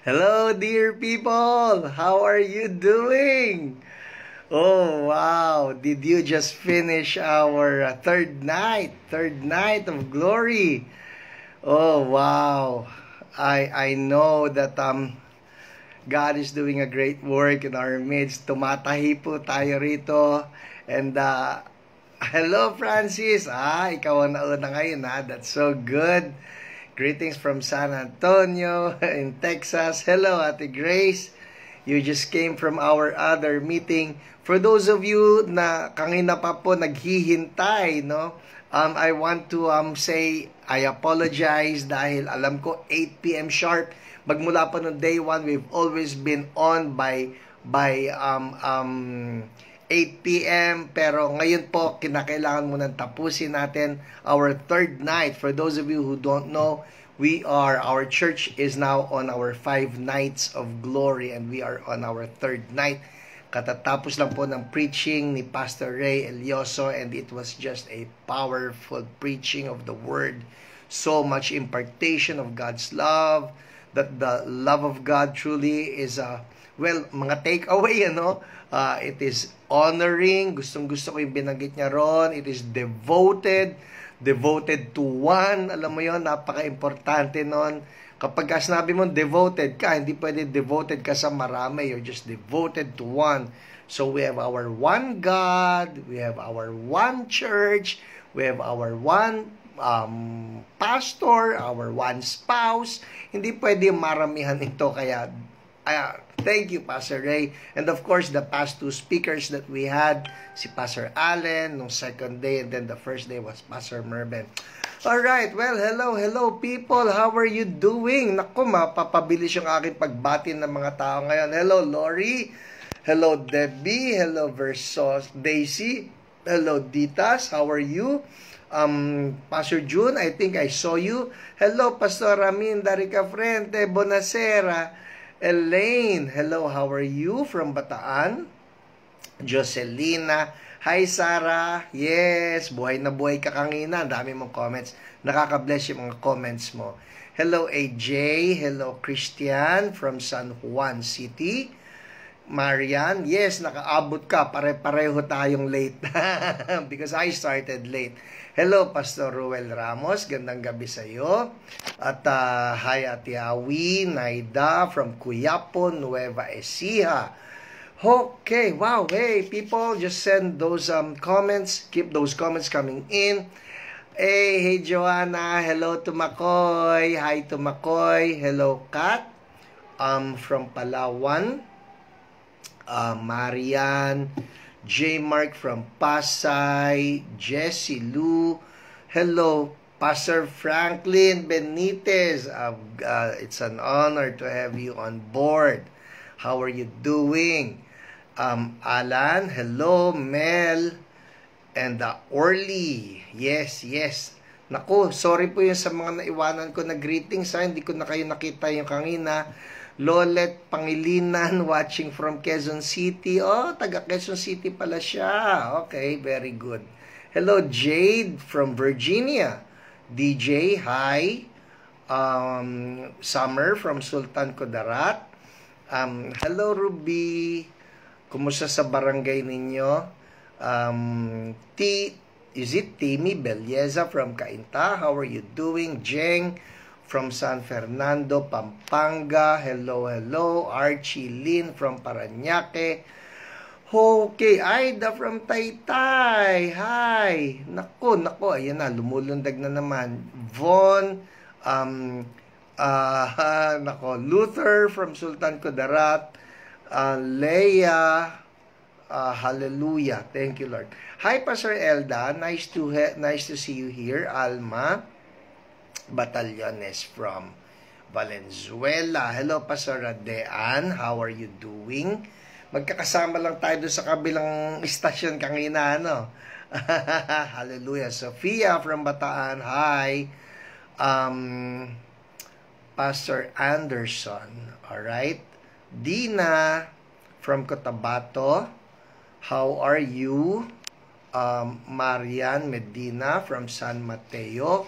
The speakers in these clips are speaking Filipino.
Hello, dear people. How are you doing? Oh, wow. Did you just finish our third night? Third night of glory. Oh, wow. I know that God is doing a great work in our midst. Tumatahi po tayo rito. And hello, Francis. Ikaw ang nauna ngayon, ha? That's so good. Greetings from San Antonio in Texas. Hello, Ate Grace. You just came from our other meeting. For those of you na kanina pa po naghihintay, no? I want to say I apologize dahil alam ko 8 p.m. sharp. Magmula pa noong day 1, we've always been on by 8 p.m. Pero ngayon po, kinakailangan munang tapusin natin our third night. For those of you who don't know, our church is now on our 5 nights of glory and we are on our third night. Katatapos lang po ng preaching ni Pastor Ray Elioso and it was just a powerful preaching of the Word. So much impartation of God's love, that the love of God truly is mga takeaway, it is honoring, gustong-gusto ko yung binanggit niya ron, it is devoted to one, alam mo yon, napaka-importante nun. Kapag sinabi mo devoted ka, hindi pwede devoted ka sa marami, you're just devoted to one. So we have our one God, we have our one church, we have our one pastor, our one spouse. Hindi pwede maramihan ito, kaya thank you, Pastor Ray. And of course, the past 2 speakers that we had, si Pastor Allen, nung second day, and then the first day was Pastor Merben. Alright, well, hello people. How are you doing? Naku, mapapabilis yung aking pagbati ng mga tao ngayon. Hello, Lori. Hello, Debbie. Hello, Versos Daisy. Hello, Ditas. How are you? Pastor June, I think I saw you. Hello, Pastor Ramin Darica Frente. Bonasera. Elaine, hello, how are you? From Bataan. Jocelina, hi Sarah. Yes, buhay na buhay ka kanina. Dami mong comments. Nakaka-bless yung mga comments mo. Hello AJ, hello Christian from San Juan City. Marian, yes, nakaabot ka. Pare-pareho tayong late. Because I started late. Hello, Pastor Ruel Ramos. Gandang gabi sa iyo. At hi, Ate Awi, Naida from Cuyapo, Nueva Ecija. Okay, wow. Hey, people, just send those comments. Keep those comments coming in. Hey, Joanna. Hello to Makoy. Hi to Makoy. Hello, Kat. From Palawan. Marian, J. Mark from Pasay, Jessie Lou, hello, Pastor Franklin Benitez, it's an honor to have you on board. How are you doing? Alan, hello, Mel, and Orly, yes. Naku, sorry po yun sa mga naiwanan ko na greetings, hindi ko na kayo nakita yung kanina. Lolet Pangilinan watching from Quezon City. Oh, taga Quezon City pala siya. Okay, very good. Hello, Jade from Virginia. DJ, hi. Summer from Sultan Kudarat. Hello, Ruby. Kumusta sa barangay ninyo? Is it Timmy Belleza from Cainta? How are you doing? Jeng from San Fernando, Pampanga. Hello. Archie Lin from Parañaque. Okay, Aida from Taytay. Hi. Naku, ayan na, lumulundag na naman. Von, Luther from Sultan Kudarat. Leia, hallelujah. Thank you, Lord. Hi, Pastor Elda. Nice to see you here. Alma Batallones from Valenzuela. Hello, Pastor Radean. How are you doing? Magkakasama lang tayo doon sa kabilang istasyon kanina, Hallelujah. Sophia from Bataan. Hi. Pastor Anderson. Alright. Dina from Cotabato. How are you? Marian Medina from San Mateo.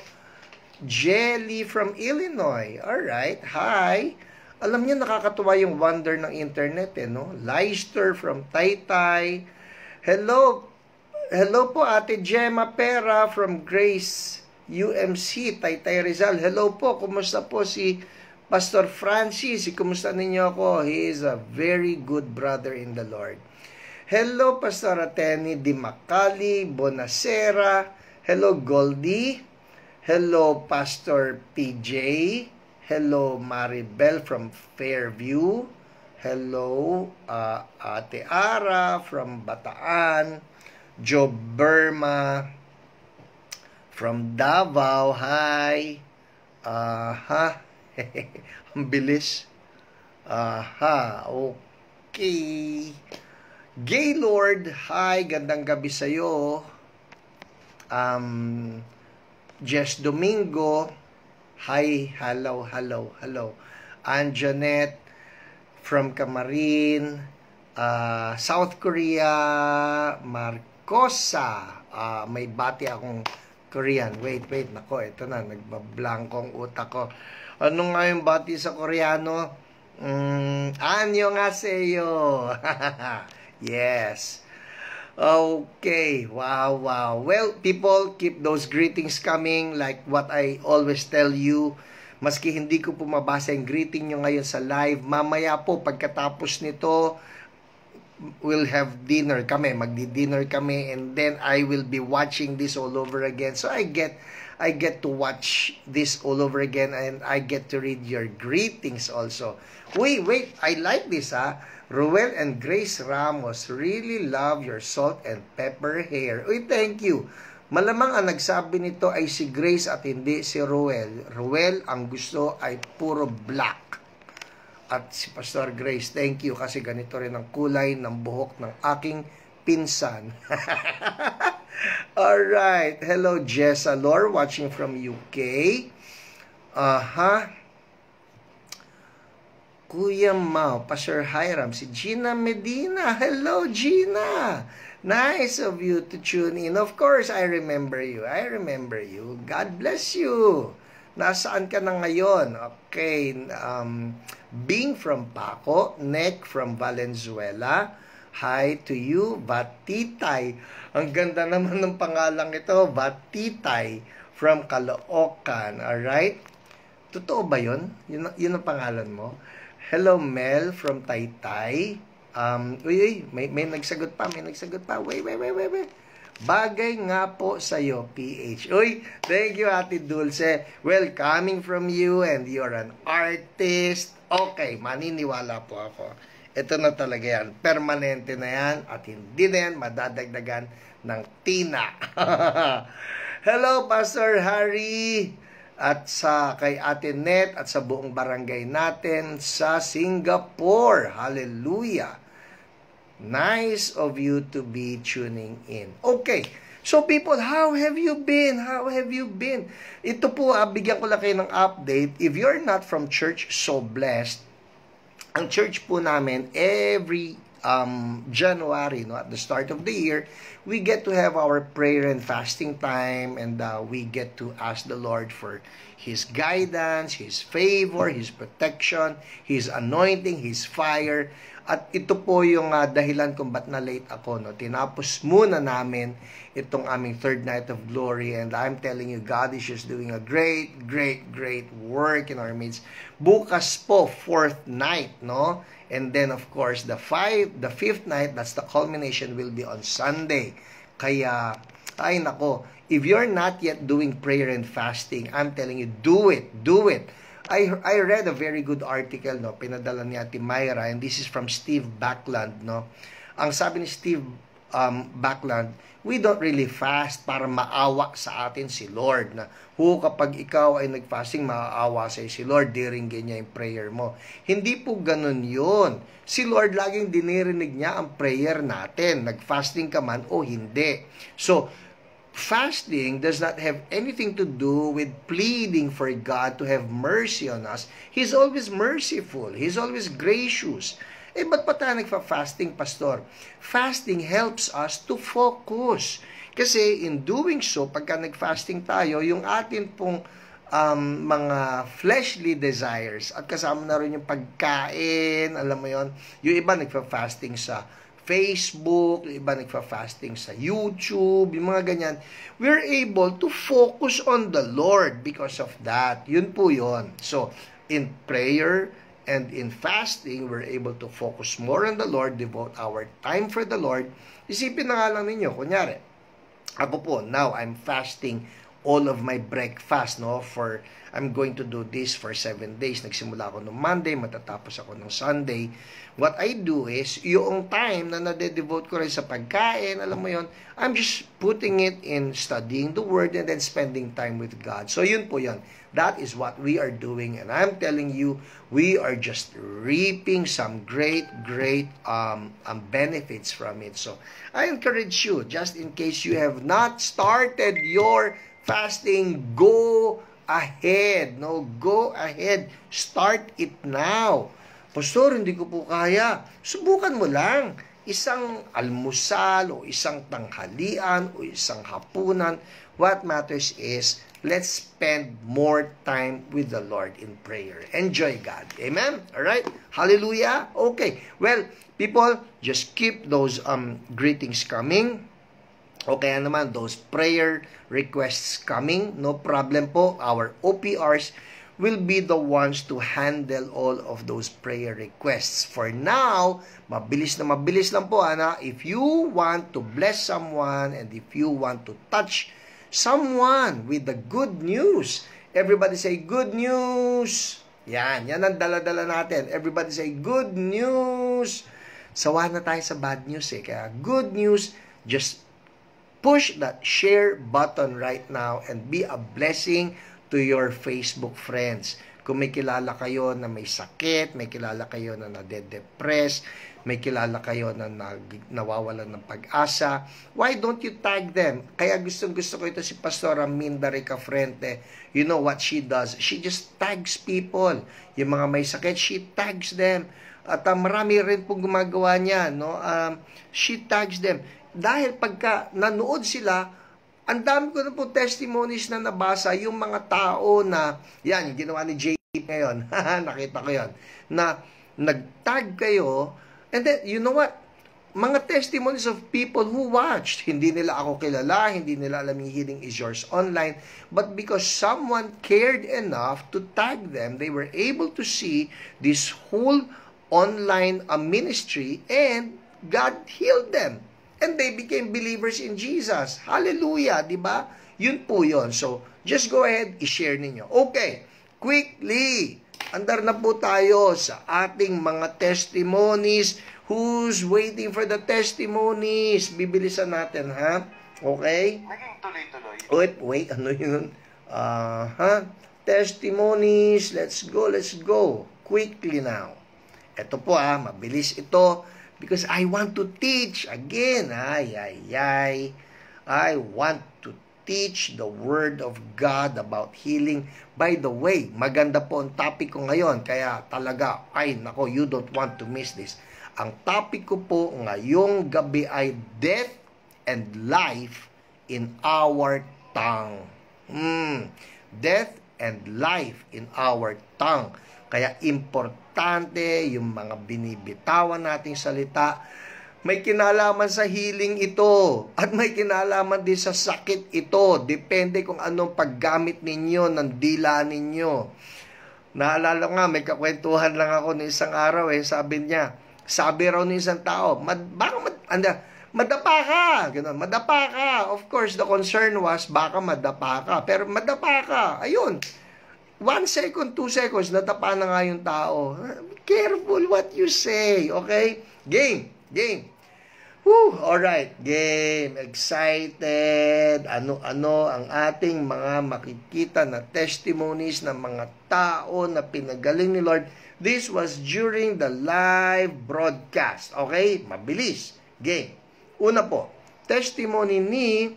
Jelly from Illinois. Alright, hi. Alam niyo, nakakatuwa yung wonder ng internet, no? Leister from Taytay. Hello. Hello po, Ate Gemma Pera from Grace UMC, Taytay Rizal. Hello po, kumusta po si Pastor Francis? Kumusta ninyo ako? He is a very good brother in the Lord. Hello, Pastor Ateni Di Macali, Bonacera. Hello, Goldie. Hello, Pastor PJ. Hello, Maribel from Fairview. Hello, Ate Ara from Bataan. Joe Burma from Davao. Hi. Ang bilis. Okay. Gaylord, hi. Gandang gabi sa'yo. Jess Domingo, hi, hello. Anjanette from Camarin, South Korea, Marcosa, may bati akong Korean. Wait, nako, ito na, nagbablankong utak ko. Ano nga yung bati sa Koreano? Annyeonghaseyo. Yes. Okay, wow. Well, people, keep those greetings coming like what I always tell you. Maski hindi ko po mabasa yung greeting nyo ngayon sa live, mamaya po, pagkatapos nito, we'll have dinner kami, magdi-dinner kami, and then I will be watching this all over again. So I get to watch this all over again, and I get to read your greetings also. Wait, I like this, Ruel and Grace Ramos, really love your salt and pepper hair. Uy, thank you. Malamang ang nagsabi nito ay si Grace at hindi si Ruel. Ruel, ang gusto ay puro black. At si Pastor Grace, thank you kasi ganito rin ang kulay ng buhok ng aking pinsan. Alright. Hello, Jessa Lor, watching from UK. Kuya Mau, Pastor Hiram, si Gina Medina. Hello, Gina. Nice of you to tune in. Of course, I remember you. God bless you. Nasaan ka na ngayon? Okay. Bing from Paco. Nick from Valenzuela. Hi to you. Batitay. Ang ganda naman ng pangalang ito. Batitay from Caloocan. Alright? Totoo ba yun? Yun ang pangalan mo? Hello, Mel from Taytay. May nagsagot pa. Wait. Bagay nga po sa'yo, PH. Uy, thank you, Ate Dulce. Well, coming from you and you're an artist. Okay, maniniwala po ako. Ito na talaga yan. Permanente na yan at hindi na yan madadagdagan ng tina. Hello, Pastor Harry. At kay Ate Net at sa buong barangay natin sa Singapore. Hallelujah. Nice of you to be tuning in. Okay. So people, how have you been? Ito po, bigyan ko lang kayo ng update. If you're not from Church So Blessed, ang church po namin every January, at the start of the year, we get to have our prayer and fasting time, and we get to ask the Lord for His guidance, His favor, His protection, His anointing, His fire. At ito po yung dahilan kung ba't na late ako. Tinapos muna namin itong aming third night of glory, and I'm telling you, God is just doing a great work in our midst. Bukas po, fourth night, And then, of course, the fifth night, that's the culmination, will be on Sunday. Kaya, ay nako, if you're not yet doing prayer and fasting, I'm telling you, do it. I read a very good article, pinadala ni Ate Myra, and this is from Steve Backlund, Ang sabi ni Steve Backlund, we don't really fast para maawa sa atin si Lord. Kapag ikaw ay nag-fasting, maaawa sa si Lord, diringgin niya yung prayer mo. Hindi po ganun yun. Si Lord laging dinirinig niya ang prayer natin, nag-fasting ka man o hindi. So, fasting does not have anything to do with pleading for God to have mercy on us. He's always merciful. He's always gracious. Ba't pa tayo nagfa-fasting, Pastor? Fasting helps us to focus. Kasi in doing so, pagka nag-fasting tayo, yung atin pong mga fleshly desires at kasama na rin yung pagkain, alam mo yon. Yung iba nagfa-fasting sa Facebook, yung iba nagfa-fasting sa YouTube, yung mga ganyan. We're able to focus on the Lord because of that. Yun po yun. So, in prayer and in fasting, we're able to focus more on the Lord, devote our time for the Lord. Isipin na nga lang ninyo, kunyari, ako po, now I'm fasting all of my breakfast, no? I'm going to do this for 7 days. Nagsimula ako noong Monday, matatapos ako ng Sunday. What I do is, yung time na nade-devote ko rin sa pagkain, alam mo yon, I'm just putting it in studying the Word and then spending time with God. So yun po yun. That is what we are doing, and I'm telling you, we are just reaping some great benefits from it. So I encourage you, just in case you have not started your fasting, go ahead. No, go ahead. Start it now. Pastor, hindi ko po kaya. Subukan mo lang. Isang almusal o isang tanghalian o isang hapunan. What matters is, let's spend more time with the Lord in prayer. Enjoy God. Amen? Alright? Hallelujah? Okay. Well, people, just keep those greetings coming. Okay naman, those prayer requests coming, no problem po. Our OPRs will be the ones to handle all of those prayer requests. For now, mabilis lang po, ana. If you want to bless someone and if you want to touch someone with the good news, everybody say, good news! Yan ang dala-dala natin. Everybody say, good news! Sawa na tayo sa bad news eh. Kaya good news, just push that share button right now and be a blessing to your Facebook friends. Kung may kilala kayo na may sakit, may kilala kayo na nade-depress, may kilala kayo na nawawalan ng pag-asa, why don't you tag them? Kaya gusto ko ito si Pastora Minda Ricafrente. You know what she does? She just tags people. Yung mga may sakit, she tags them. At marami rin pong gumagawa niya, no? She tags them. Dahil pagka nanood sila, ang dami ko na po testimonies na nabasa, yung mga tao na, yan, yung ginawa ni JP ngayon, nakita ko yan, na nag-tag kayo, and then, you know what? Mga testimonies of people who watched, hindi nila ako kilala, hindi nila alam yung Healing is Yours online, but because someone cared enough to tag them, they were able to see this whole online ministry, and God healed them. And they became believers in Jesus. Hallelujah, di ba? Yun po yun. So, just go ahead, i-share ninyo. Okay, quickly, andar na po tayo sa ating mga testimonies. Who's waiting for the testimonies? Bibilisan natin, ha? Okay? Naging tuloy-tuloy. Wait, ano yun? Testimonies, let's go. Quickly now. Ito po, mabilis ito. Because I want to teach again. I want to teach the Word of God about healing. By the way, maganda po ang topic ko ngayon. Kaya talaga, nako, you don't want to miss this. Ang topic ko po ngayong gabi ay death and life in our tongue. Death and life in our tongue. Kaya importante yung mga binibitawan nating salita. May kinalaman sa healing ito. At may kinalaman din sa sakit ito. Depende kung anong paggamit ninyo ng dila ninyo. Naalala nga, may kakwentuhan lang ako ng isang araw Sabi raw ng isang tao, madapa ka. Ganun, madapa ka. Of course, the concern was, baka madapa ka. Pero madapa ka. Ayun. 1 second, 2 seconds, natapa na nga yung tao. Careful what you say, okay? Game. Alright, game. Excited. Ano ang ating mga makikita na testimonies ng mga tao na pinagaling ni Lord. This was during the live broadcast. Okay? Mabilis. Game. Una po, testimony ni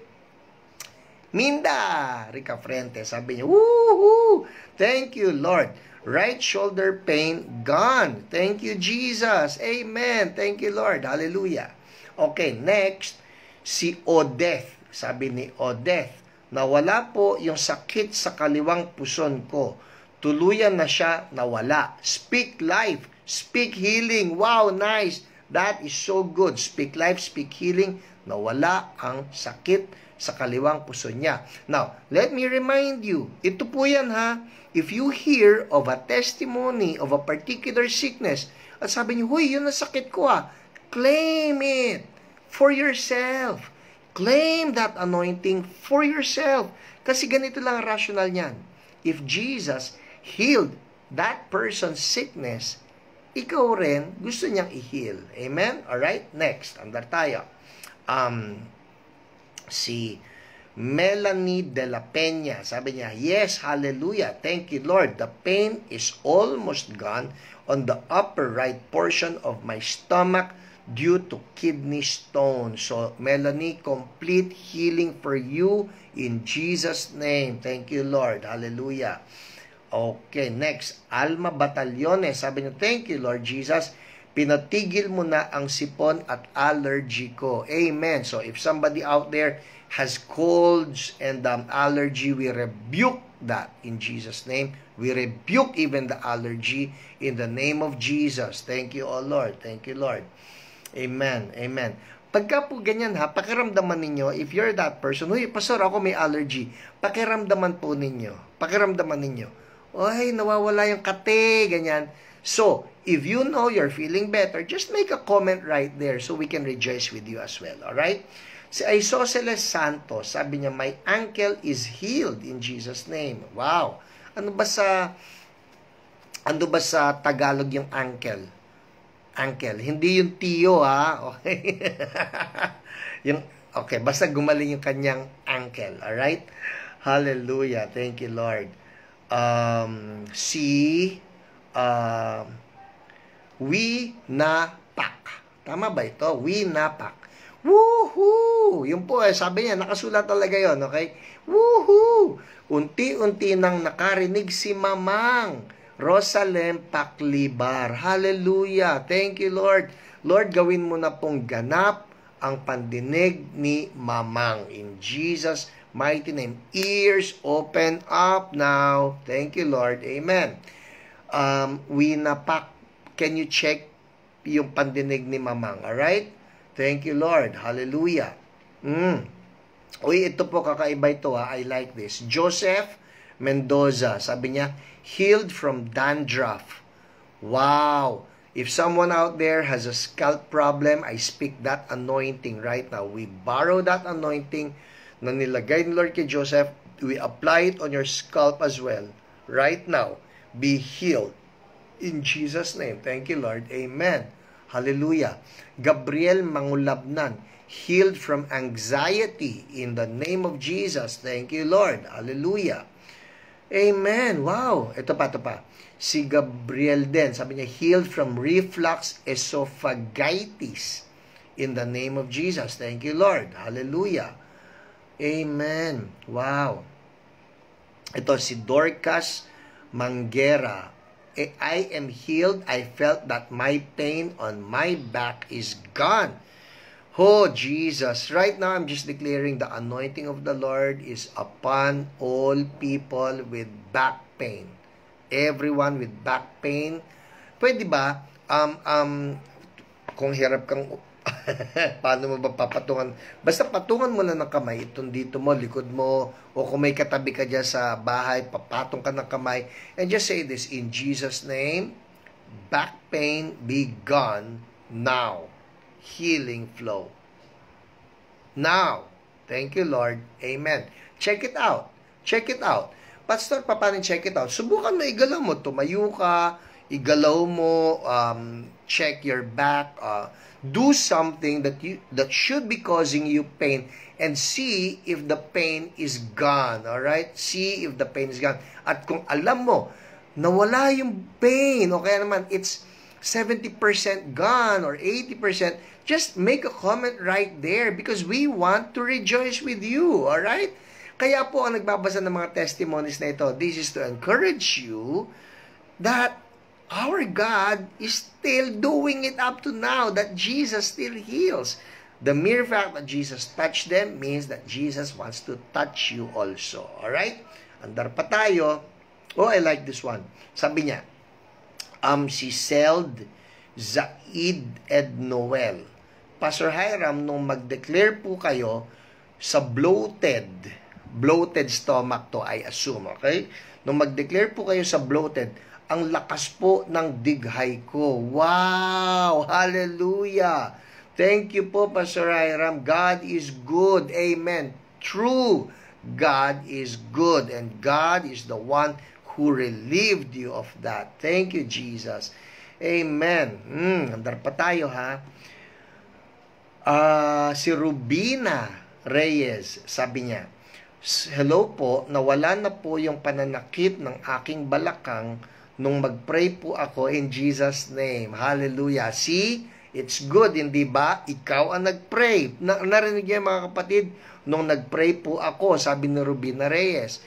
Minda Ricafrente. Sabi niya, woohoo! Thank you, Lord. Right shoulder pain gone. Thank you, Jesus. Amen. Thank you, Lord. Hallelujah. Okay, next, si Odeth. Sabi ni Odeth, Nawala po yung sakit sa kaliwang puson ko. Tuluyan na siya nawala. Speak life. Speak healing. Wow, nice. That is so good. Speak life, speak healing. Nawala ang sakit sa kaliwang puso niya. Now, let me remind you, ito po yan ha, if you hear of a testimony of a particular sickness, at sabi niyo, huy, yun ang sakit ko claim it for yourself. Claim that anointing for yourself. Kasi ganito lang ang rational niyan. If Jesus healed that person's sickness, ikaw rin gusto niyang i-heal. Amen? Alright? Next, andar tayo. Si Melanie de la Peña, sabi niya, yes, hallelujah, thank you Lord, the pain is almost gone on the upper right portion of my stomach due to kidney stone. So Melanie, complete healing for you in Jesus name. Thank you Lord, hallelujah. Okay, next, Alma Batallones, sabi niya, thank you Lord Jesus, pinatigil mo na ang sipon at allergy ko. Amen. So, if somebody out there has colds and allergy, we rebuke that in Jesus' name. We rebuke even the allergy in the name of Jesus. Thank you, O Lord. Thank you, Lord. Amen. Amen. Pagka po ganyan ha, pakiramdaman ninyo, if you're that person, huy, pastor, ako may allergy, pakiramdaman po ninyo. Pakiramdaman ninyo. Ay, nawawala yung kate, ganyan. So, if you know you're feeling better, just make a comment right there so we can rejoice with you as well. Alright? Si Isosceles Santos, sabi niya, my ankle is healed in Jesus' name. Wow! Ano ba sa Tagalog yung ankle? Ankle. Hindi yung tiyo, ha? Okay. Okay, basta gumaling yung kanyang ankle. Alright? Hallelujah. Thank you, Lord. Winapak. Tama ba ito? Winapak. Woohoo! Yun po, sabi niya, nakasulat talaga yon, okay? Woohoo! Unti-unti nang nakarinig si Mamang Rosalem Paklibar. Hallelujah! Thank you, Lord. Lord, gawin mo na pong ganap ang pandinig ni Mamang. In Jesus' mighty name. Ears open up now. Thank you, Lord. Amen. Winapak. Can you check yung pandinig ni Mamang? Alright? Thank you, Lord. Hallelujah. Uy, ito po, kakaiba ito ha. I like this. Joseph Mendoza, sabi niya, healed from dandruff. Wow! If someone out there has a scalp problem, I speak that anointing right now. We borrow that anointing na nilagay ni Lord kay Joseph. We apply it on your scalp as well. Right now, be healed. In Jesus' name. Thank you, Lord. Amen. Hallelujah. Gabriel Mangulabnan, healed from anxiety in the name of Jesus. Thank you, Lord. Hallelujah. Amen. Wow. Ito pa. Si Gabriel din, sabi niya, healed from reflux esophagitis in the name of Jesus. Thank you, Lord. Hallelujah. Amen. Wow. Ito si Dorcas Manguera. I am healed. I felt that my pain on my back is gone. Oh, Jesus. Right now, I'm just declaring the anointing of the Lord is upon all people with back pain. Everyone with back pain. Pwede ba, kung hirap kang, paano mo ba papatungan? Basta patungan mo lang ng kamay, itong dito mo, likod mo, o kung may katabi ka dyan sa bahay, papatong ka ng kamay, and just say this, in Jesus' name, back pain be gone now. Healing flow. Now. Thank you, Lord. Amen. Check it out. Check it out. Pastor, paano check it out? Subukan mo, igalaw mo, tumayo ka, igalaw mo, check your back, do something that should be causing you pain and see if the pain is gone. Alright? See if the pain is gone. At kung alam mo, nawala yung pain, o kaya naman, it's 70% gone or 80%, just make a comment right there because we want to rejoice with you. Alright? Kaya po ang nagbabasa ng mga testimonies na ito, this is to encourage you that our God is still doing it up to now, that Jesus still heals. The mere fact that Jesus touched them means that Jesus wants to touch you also. Alright? Andar pa tayo. Oh, I like this one. Sabi niya, si Seld Zaid Ed Noel. Pastor Hiram, nung mag-declare po kayo sa bloated stomach to, I assume, okay? Nung mag-declare po kayo sa bloated, ang lakas po ng dighay ko. Wow! Hallelujah! Thank you po, Pastor Hiram. God is good. Amen. True. God is good. And God is the one who relieved you of that. Thank you, Jesus. Amen. Andar pa tayo, ha? Si Rubina Reyes, sabi niya, hello po, nawala na po yung pananakit ng aking balakang nung mag-pray po ako in Jesus' name. Hallelujah. See? It's good, hindi ba? Ikaw ang nag-pray. Narinig niyo mga kapatid, nung nag-pray po ako, sabi ni Rubina Reyes,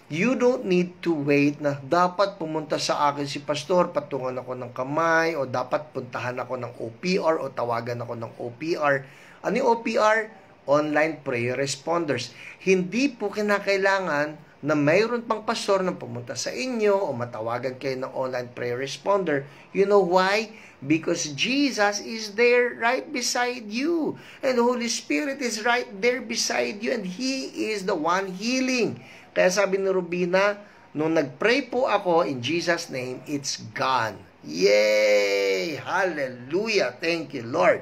you don't need to wait na dapat pumunta sa akin si pastor, patungan ako ng kamay, o dapat puntahan ako ng OPR, o tawagan ako ng OPR. Ano yung OPR? Online Prayer Responders. Hindi po kinakailangan na mayroon pang pastor na pumunta sa inyo o matawagan kayo ng online prayer responder. You know why? Because Jesus is there right beside you. And the Holy Spirit is right there beside you. And He is the one healing. Kaya sabi ni Rubina, nung nag-pray po ako in Jesus' name, it's gone. Yay! Hallelujah! Thank you, Lord.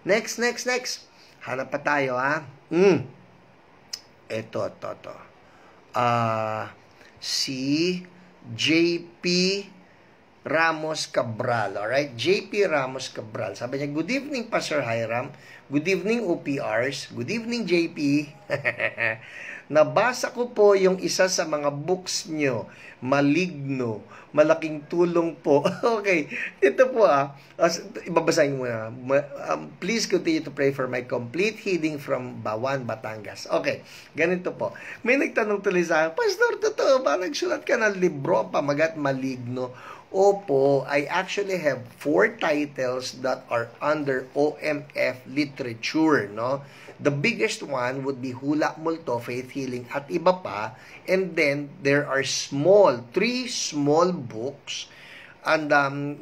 Next. Hanap pa tayo, ha? Ito. Si JP Ramos Cabral. Alright? JP Ramos Cabral. Sabi niya, good evening, Pastor Hiram. Good evening, OPRs. Good evening, JP. Nabasa ko po yung isa sa mga books nyo, Maligno. Malaking tulong po. Okay. Ito po ibabasahin mo na. Please continue to pray for my complete healing from Bawan, Batangas. Okay. Ganito po. May nagtanong tuloy sa akin, Pastor, totoo ba? Nagsulat ka ng libro, Pamagat Maligno. Opo, I actually have 4 titles that are under OMF literature, no? The biggest one would be Hula Multo, Faith Healing, at iba pa. And then, there are 3 small books. And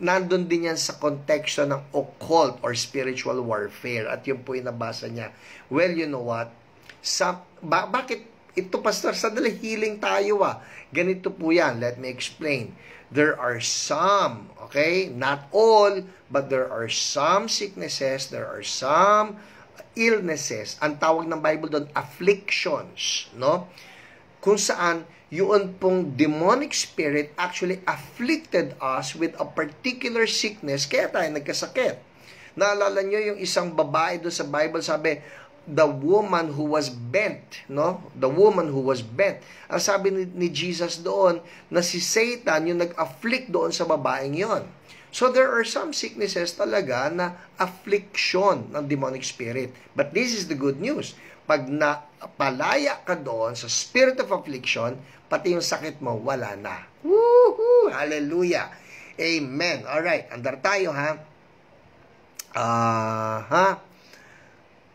nandun din yan sa konteksto ng occult or spiritual warfare. At yun po yung nabasa niya. Well, you know what? Bakit ito, Pastor? Sadali, healing tayo Ganito po yan. Let me explain. There are some, okay? Not all, but there are some sicknesses, there are some illnesses. Ang tawag ng Bible doon, afflictions, no? Kung saan, yun pong demonic spirit actually afflicted us with a particular sickness, kaya tayo nagkasakit. Naalala nyo yung isang babae doon sa Bible, sabi, the woman who was bent, no? The woman who was bent. Ang sabi ni Jesus doon, na si Satan yung nag-afflict doon sa babaeng yon. So there are some sicknesses talaga na affliction ng demonic spirit. But this is the good news. Pag napalaya ka doon sa spirit of affliction, pati yung sakit mo, wala na. Woohoo! Hallelujah! Amen! Alright, andar tayo,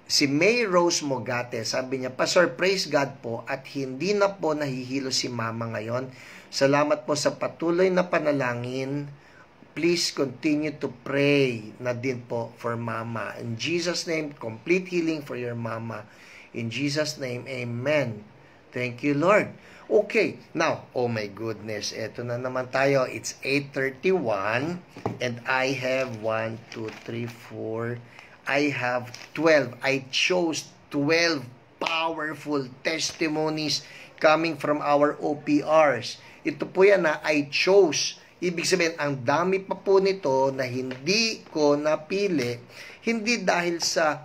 Si May Rose Mogate, sabi niya, Pastor, praise God po at hindi na po nahihilo si Mama ngayon. Salamat po sa patuloy na panalangin. Please continue to pray na din po for Mama. In Jesus' name, complete healing for your Mama. In Jesus' name, Amen. Thank you, Lord. Okay, now, oh my goodness, eto na naman tayo. It's 8:31 and I have 1, 2, 3, 4, I have 12. I chose 12 powerful testimonies coming from our OPRs. Ito po yan na I chose. Ibig sabihin, ang dami pa po nito na hindi ko napili. Hindi dahil sa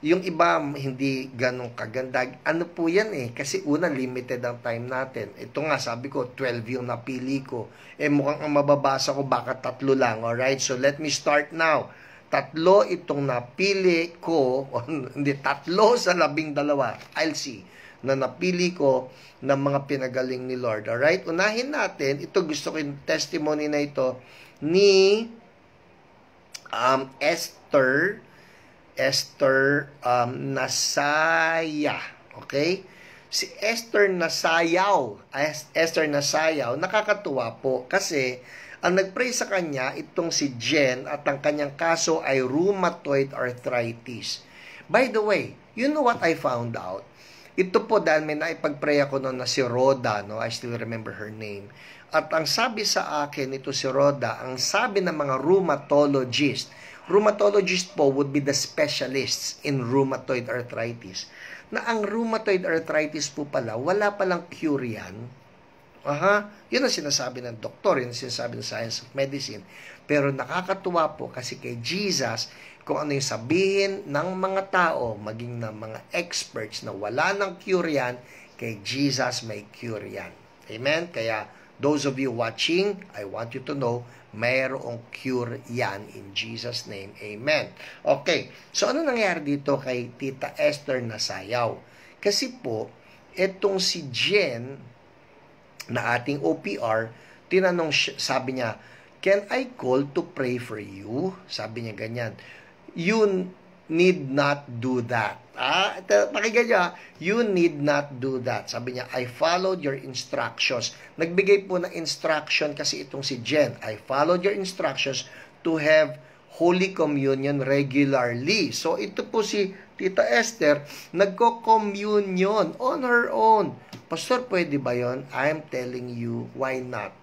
yung iba hindi ganong kaganda. Ano po yan kasi una limited ang time natin. Ito nga sabi ko 12 yung napili ko. Mukhang ang mababasa ko baka 3 lang. Alright, so let me start now. 3 itong napili ko, hindi 3 sa 12. I'll see na napili ko ng mga pinagaling ni Lord. Alright, unahin natin. Ito gusto ko yung testimony na ito ni Esther Esther Nasaya. Okay? Si Esther Nasayaw, nakakatuwa po kasi ang nagpray sa kanya itong si Jen at ang kanyang kaso ay rheumatoid arthritis. By the way, you know what I found out? Ito po dahil may naipag-pray ako noon na si Rhoda, no? I still remember her name. At ang sabi sa akin ito si Rhoda, ang sabi ng mga rheumatologist po would be the specialists in rheumatoid arthritis. Na ang rheumatoid arthritis po pala, wala palang cure yan. Yun ang sinasabi ng doktor, yun ang sinasabi ng Science of Medicine. Pero nakakatuwa po kasi kay Jesus, kung ano yung sabihin ng mga tao, maging ng mga experts na wala ng cure yan, kay Jesus may cure yan. Amen? Kaya, those of you watching, I want you to know, mayroong cure yan in Jesus' name. Amen. Okay, so ano nangyari dito kay Tita Esther Nasayaw? Kasi po, etong si Jen, na ating OPR, tinanong, sabi niya, can I call to pray for you? Sabi niya ganyan. You need not do that. Pakinggan niyo, you need not do that. Sabi niya, I followed your instructions. Nagbigay po ng instruction kasi itong si Jen. I followed your instructions to have Holy Communion regularly. So, ito po si Tita Esther, nagko-communion on her own. Pastor, pwede ba yun? I'm telling you, why not?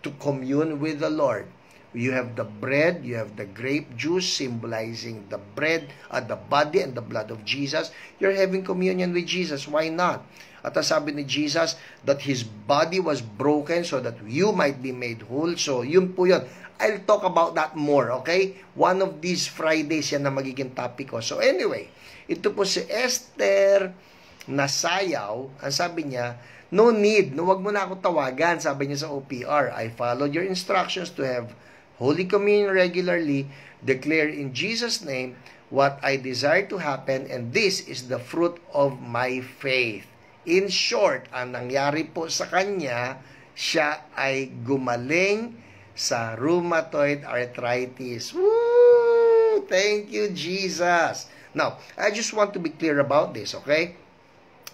To commune with the Lord. You have the bread, you have the grape juice symbolizing the bread, the body and the blood of Jesus. You're having communion with Jesus. Why not? At ang sabi ni Jesus that His body was broken so that you might be made whole. So, yun po yun. I'll talk about that more, okay? One of these Fridays yan na magiging topic ko. So, anyway, ito po si Esther Nasayaw. Ang sabi niya, no need, wag mo na ako tawagan, sabi niya sa OPR. I followed your instructions to have Holy Communion regularly, declare in Jesus' name what I desire to happen, and this is the fruit of my faith. In short, ang nangyari po sa kanya, siya ay gumaling sa rheumatoid arthritis. Woo! Thank you, Jesus. Now, I just want to be clear about this, okay?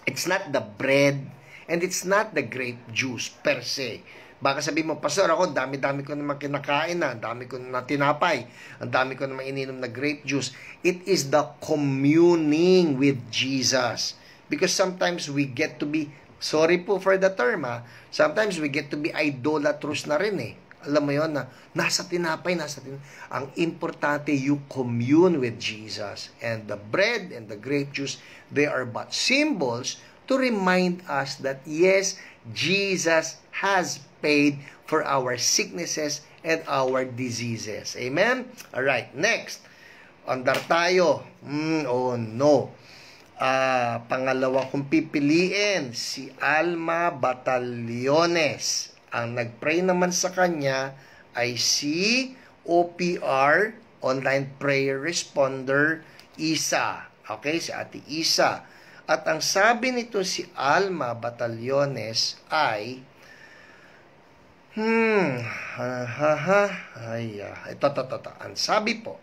It's not the bread and it's not the grape juice per se. Baka sabihin mo, Pastor, ako, dami-dami ko naman kinakain na, dami ko na tinapay, ang dami ko naman ininom na grape juice. It is the communing with Jesus. Because sometimes we get to be, sorry po for the term, sometimes we get to be idolatrous na rin eh. Alam mo yon na nasa tinapay. Ang importante, you commune with Jesus. And the bread and the grape juice, they are but symbols to remind us that yes, Jesus has paid for our sicknesses and our diseases. Amen? Alright, next. Andar tayo. Oh no. Pangalawa kong pipiliin, si Alma Batallones. Ang nagpray naman sa kanya ay si OPR, Online Prayer Responder, Isa. Okay, si Ate Isa. At ang sabi nito si Alma Batallones ay, ito. Ang sabi po,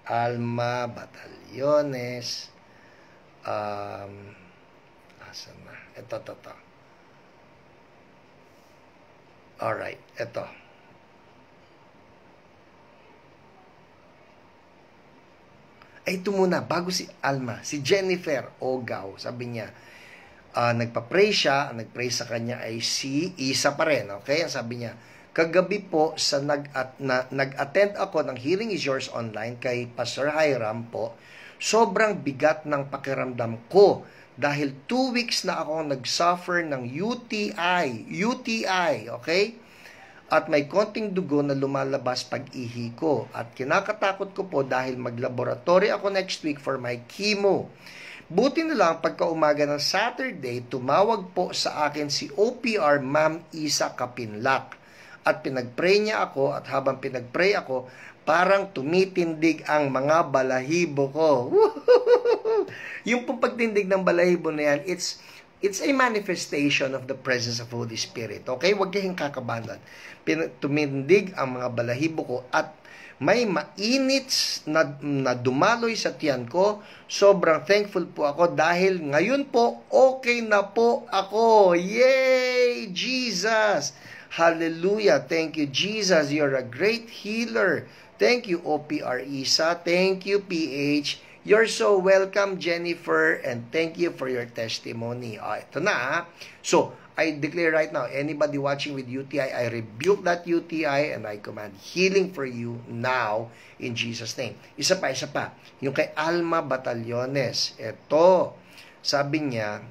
Alma Batallones, asan na? Ito. Alright, ito. Ito muna, bago si Alma, si Jennifer Ogaw, sabi niya, nagpa-pray siya, ang nag-pray sa kanya ay si Isa pa rin, okay? Ang sabi niya, kagabi po, sa nag-attend ako ng Healing is Yours online kay Pastor Hiram po, sobrang bigat ng pakiramdam ko dahil 2 weeks na akong nag-suffer ng UTI, okay? At may konting dugo na lumalabas pag-ihi ko. At kinakatakot ko po dahil mag-laboratory ako next week for my chemo. Buti na lang pagka-umaga ng Saturday, tumawag po sa akin si OPR Ma'am Isa Kapinlak. At pinag-pray niya ako at habang pinag-pray ako, parang tumitindig ang mga balahibo ko. Yung pong pagtindig ng balahibo na yan, it's a manifestation of the presence of Holy Spirit. Okay? Huwag kayong kakabahan. Tumindig ang mga balahibo ko at may mainit na dumaloy sa tiyan ko. Sobrang thankful po ako dahil ngayon po okay na po ako. Yay! Jesus! Hallelujah! Thank you, Jesus. You're a great healer. Thank you, OPR Isa. Thank you, PH. You're so welcome, Jennifer, and thank you for your testimony. Ito na. So, I declare right now, anybody watching with UTI, I rebuke that UTI and I command healing for you now in Jesus' name. Isa pa. Yung kay Alma Batallones. Ito, sabi niya,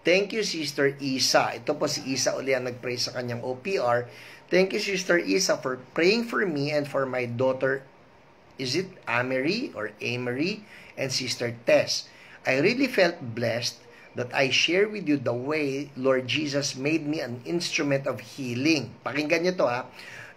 thank you, Sister Isa. Ito po si Isa uli ang nag-pray sa kanyang OPR. Thank you, Sister Isa, for praying for me and for my daughter. Is it Amery or Amery and Sister Tess? I really felt blessed that I share with you the way Lord Jesus made me an instrument of healing. Pakinggan niyo to ha.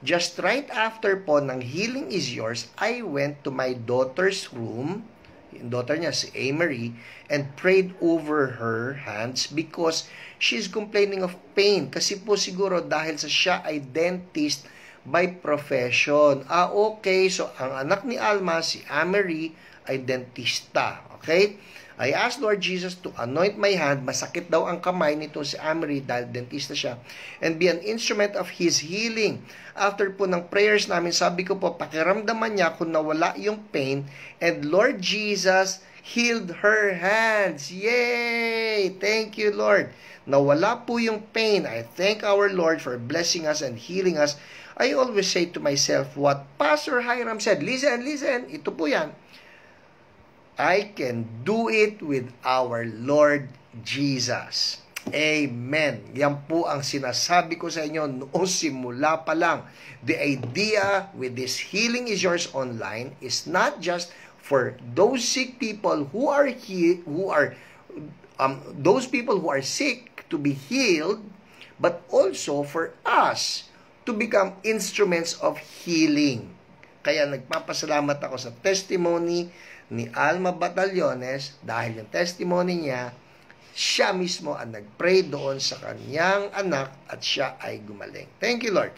Just right after po ng healing is yours, I went to my daughter's room, yung daughter niya si Amery, and prayed over her hands because she's complaining of pain. Kasi po siguro dahil sa siya ay dentist by profession. Okay. So, ang anak ni Alma, si Amery, ay dentista. Okay? I asked Lord Jesus to anoint my hand. Masakit daw ang kamay nito si Amery dahil dentista siya. And be an instrument of His healing. After po ng prayers namin, sabi ko po, pakiramdaman niya kung nawala yung pain. And Lord Jesus healed her hands. Yay! Thank you, Lord. Nawala po yung pain. I thank our Lord for blessing us and healing us. I always say to myself what Pastor Hiram said. Listen. Ito po yan. I can do it with our Lord Jesus. Amen. Yan po ang sinasabi ko sa inyo noong simula pa lang. The idea with this Healing is Yours online is not just for those sick people who are those people who are sick to be healed, but also for us to become instruments of healing. Kaya nagpapasalamat ako sa testimony ni Alma Batallones dahil yung testimony niya, siya mismo ang nag-pray doon sa kanyang anak at siya ay gumaling. Thank you, Lord.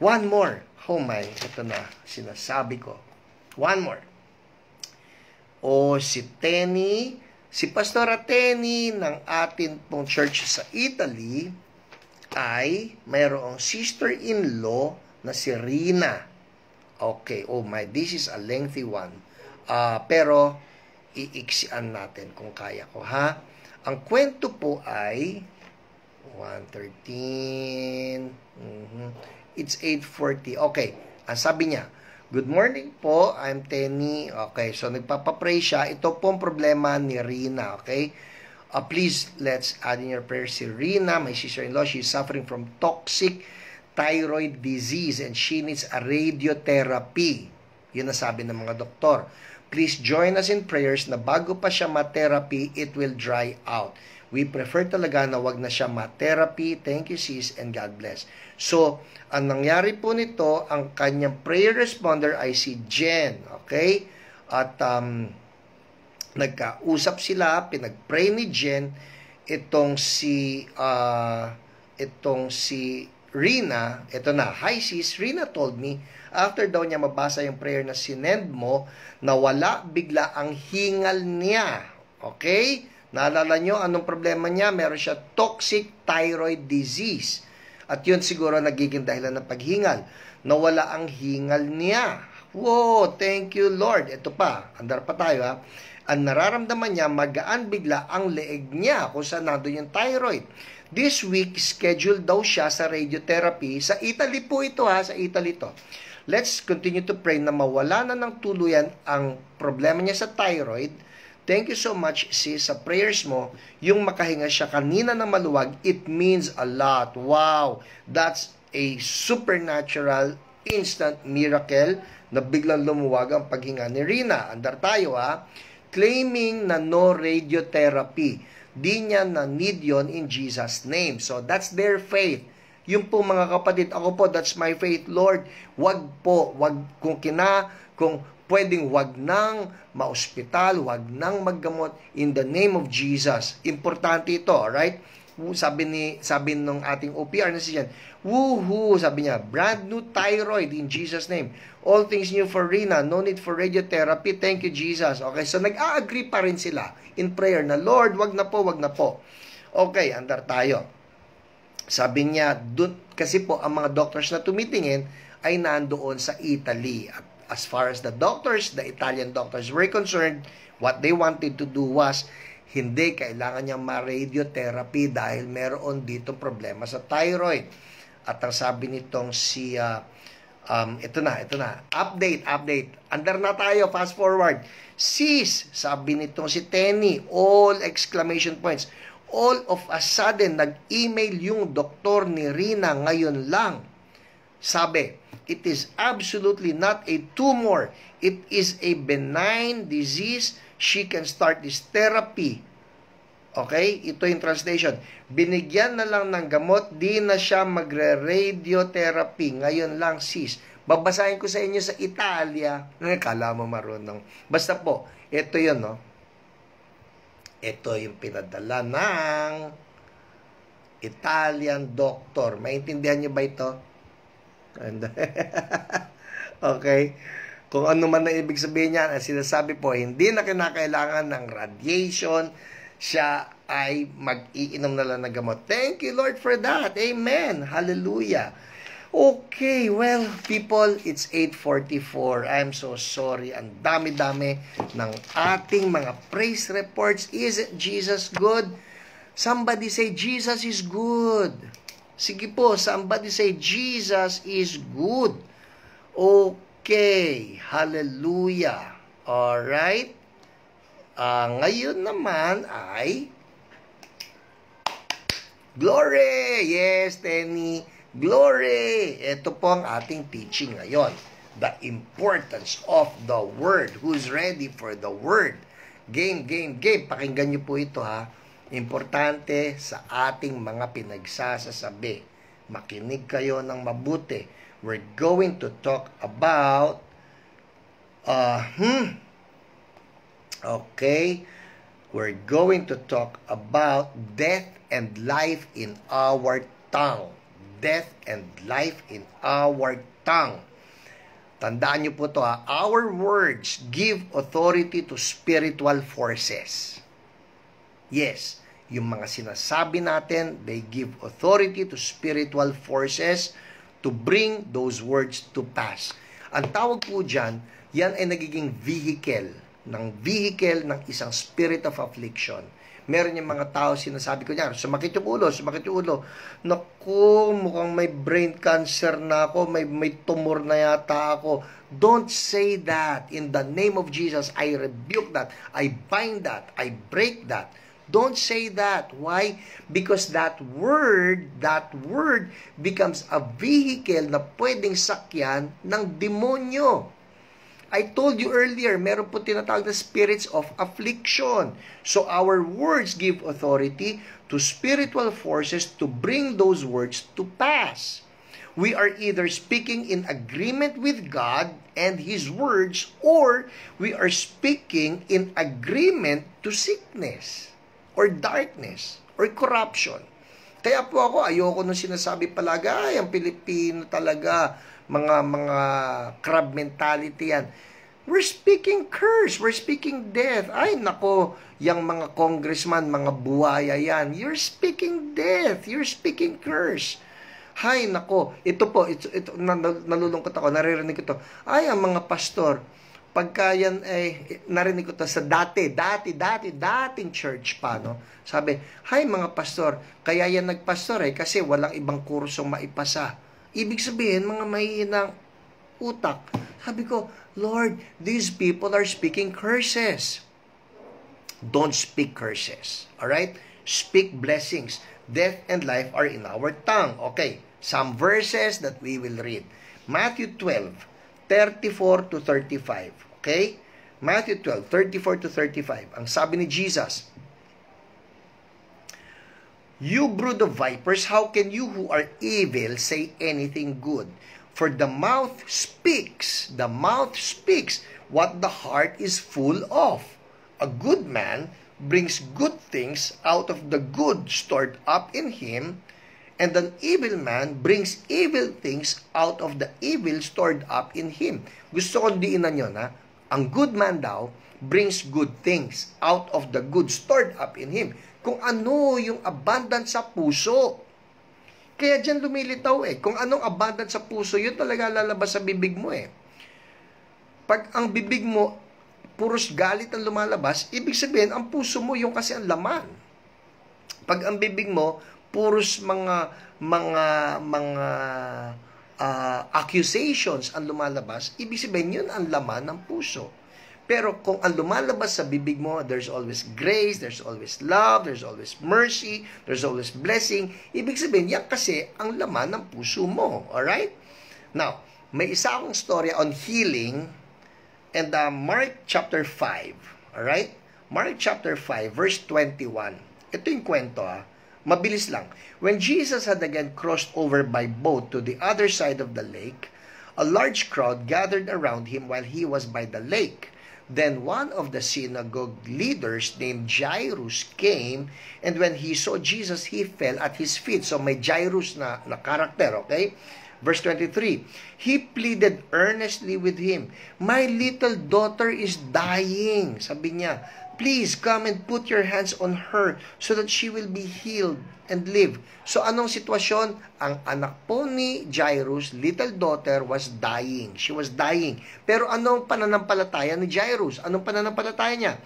One more. Oh my, ito na, sinasabi ko. One more. Si Tenny, si Pastora Tenny ng atin pong church sa Italy, ay mayroong sister-in-law na si Rina. Okay, oh my, this is a lengthy one. Pero, iiksian natin kung kaya ko, ha? Ang kwento po ay 1:13. It's 8:40. Okay, ang sabi niya, good morning po, I'm Tenny. Okay, so nagpapapray siya. Ito po ang problema ni Rina, okay? Please, let's add in your prayers si Rina, my sister-in-law. She's suffering from toxic thyroid disease and she needs a radiotherapy. Yun ang sabi ng mga doktor. Please join us in prayers na bago pa siya ma-therapy, it will dry out. We prefer talaga na wag na siya ma-therapy. Thank you, sis, and God bless. So, ang nangyari po nito, ang kanyang prayer responder ay si Jen. Okay? At, nagkausap sila, pinag-pray ni Jen, itong si Rina, ito na, hi sis, Rina told me, after daw niya mabasa yung prayer na sinend mo, nawala bigla ang hingal niya. Okay? Naalala nyo, anong problema niya? Meron siya toxic thyroid disease. At yun siguro nagiging dahilan ng paghingal. Nawala ang hingal niya. Wow, thank you Lord. Ito pa, andar pa tayo ha. Ang nararamdaman niya, magaan bigla ang leeg niya kung saan nandun yung thyroid. This week, scheduled daw siya sa radiotherapy. Sa Italy po ito ha, sa Italy to. Let's continue to pray na mawala na ng tuluyan ang problema niya sa thyroid. Thank you so much sis sa prayers mo. Yung makahinga siya kanina na maluwag, it means a lot. Wow! That's a supernatural instant miracle na biglang lumuwag ang paghinga ni Rina. Andar tayo ha. Claiming na no radiotherapy. Di niya na need yon in Jesus' name. So, that's their faith. Yung po mga kapatid, ako po, that's my faith, Lord. Wag po, kung pwedeng wag nang maospital, wag nang maggamot in the name of Jesus. Importante ito, alright? sabi nung ating OPR na siya, woohoo, sabi niya, brand new thyroid in Jesus name. All things new for Rina, no need for radiotherapy. Thank you, Jesus. Okay, so nag-a-agree pa rin sila in prayer na, Lord, wag na po, wag na po. Okay, andar tayo. Sabi niya, kasi po ang mga doctors na tumitingin ay nandoon sa Italy. At as far as the Italian doctors were concerned, what they wanted to do was, hindi kailangan niya ma-radiotherapy dahil meron dito problema sa thyroid. At ang sabi nitong ito na, update. Andar na tayo, fast forward. Sis, sabi nitong si Tenny, all exclamation points. All of a sudden, nag-email yung doktor ni Rina ngayon lang. Sabi, it is absolutely not a tumor. It is a benign disease. She can start this therapy. Okay? Ito yung translation. Binigyan na lang ng gamot, di na siya magre-radiotherapy. Ngayon lang, sis. Babasahin ko sa inyo sa Italia. Kala mo marunong. Basta po, ito yun, no? Ito yung pinadala ng Italian doctor. Maintindihan nyo ba ito? Okay? Kung ano man ang ibig sabihin niya, ang sinasabi po, hindi na kinakailangan ng radiation, siya ay mag-iinom na lang ng gamot. Thank you, Lord, for that. Amen. Hallelujah. Okay, well, people, it's 8:44. I'm so sorry. Ang dami-dami ng ating mga praise reports. Isn't Jesus good? Somebody say, Jesus is good. Sige po, somebody say, Jesus is good. Okay, hallelujah. Alright. Ngayon naman ay glory. Yes, Tenny. Glory. Ito po ang ating teaching ngayon. The importance of the word. Who's ready for the word? Game. Pakinggan niyo po ito, ha. Importante sa ating mga pinagsasasabi. Makinig kayo ng mabuti. We're going to talk about okay, we're going to talk about death and life in our tongue. Death and life in our tongue. Tandaan niyo po to, ha. Our words give authority to spiritual forces. Yes, yung mga sinasabi natin, they give authority to spiritual forces to bring those words to pass. Ang tawag po dyan, yan ay nagiging vehicle ng isang spirit of affliction. Meron yung mga tao sinasabi ko niya, sumakit yung ulo. Naku, mukhang may brain cancer na ako, may tumor na yata ako. Don't say that. In the name of Jesus, I rebuke that. I bind that. I break that. Don't say that. Why? Because that word becomes a vehicle na pwedeng sakyan ng demonyo. I told you earlier, meron po tinatawag na spirits of affliction. So our words give authority to spiritual forces to bring those words to pass. We are either speaking in agreement with God and His words, or we are speaking in agreement to sickness, or darkness, or corruption. Kaya po ako, ayoko nung sinasabi palagi, ay, ang Pilipino talaga, mga crab mentality yan. We're speaking curse, we're speaking death. Ay, nako, yung mga congressman, mga buhaya yan. You're speaking death, you're speaking curse. Hay, nako, ito nalulungkot ako, naririnig ko to. Ay, ang mga pastor, pagka yan narinig ko to sa dating church pa, no? Sabi, hay mga pastor, kaya yan nagpastor kasi walang ibang kursong maipasa. Ibig sabihin, mga mahihinang utak. Sabi ko, Lord, these people are speaking curses. Don't speak curses. Alright? Speak blessings. Death and life are in our tongue. Okay, some verses that we will read. Matthew 12:34 to 35. Okay? Matthew 12:34 to 35. Ang sabi ni Jesus, You brood of vipers, how can you who are evil say anything good? For the mouth speaks what the heart is full of. A good man brings good things out of the good stored up in him, and an evil man brings evil things out of the evil stored up in him. Gusto kong diinan yun, ha? Ang good man daw brings good things out of the good stored up in him. Kung ano yung abundant sa puso. Kaya dyan lumilitaw Kung anong abundant sa puso, yun talaga lalabas sa bibig mo Pag ang bibig mo, puros galit ang lumalabas, ibig sabihin, ang puso mo yung kasi ang laman. Pag ang bibig mo, puros mga accusations ang lumalabas, ibig sabihin, yun ang laman ng puso. Pero kung ang lumalabas sa bibig mo, there's always grace, there's always love, there's always mercy, there's always blessing. Ibig sabihin, yan kasi ang laman ng puso mo. Alright? Now, may isa akong story on healing and Mark chapter 5. Alright? Mark chapter 5, verse 21. Ito yung kwento Mabilis lang. When Jesus had again crossed over by boat to the other side of the lake, a large crowd gathered around him while he was by the lake. Then one of the synagogue leaders named Jairus came, and when he saw Jesus, he fell at his feet. So may Jairus na karakter, okay? Verse 23, he pleaded earnestly with him, "My little daughter is dying." Sabi niya, "Please come and put your hands on her so that she will be healed and live." So anong sitwasyon? Ang anak po ni Jairus, little daughter, was dying. She was dying. Pero anong pananampalataya ni Jairus? Anong pananampalataya niya?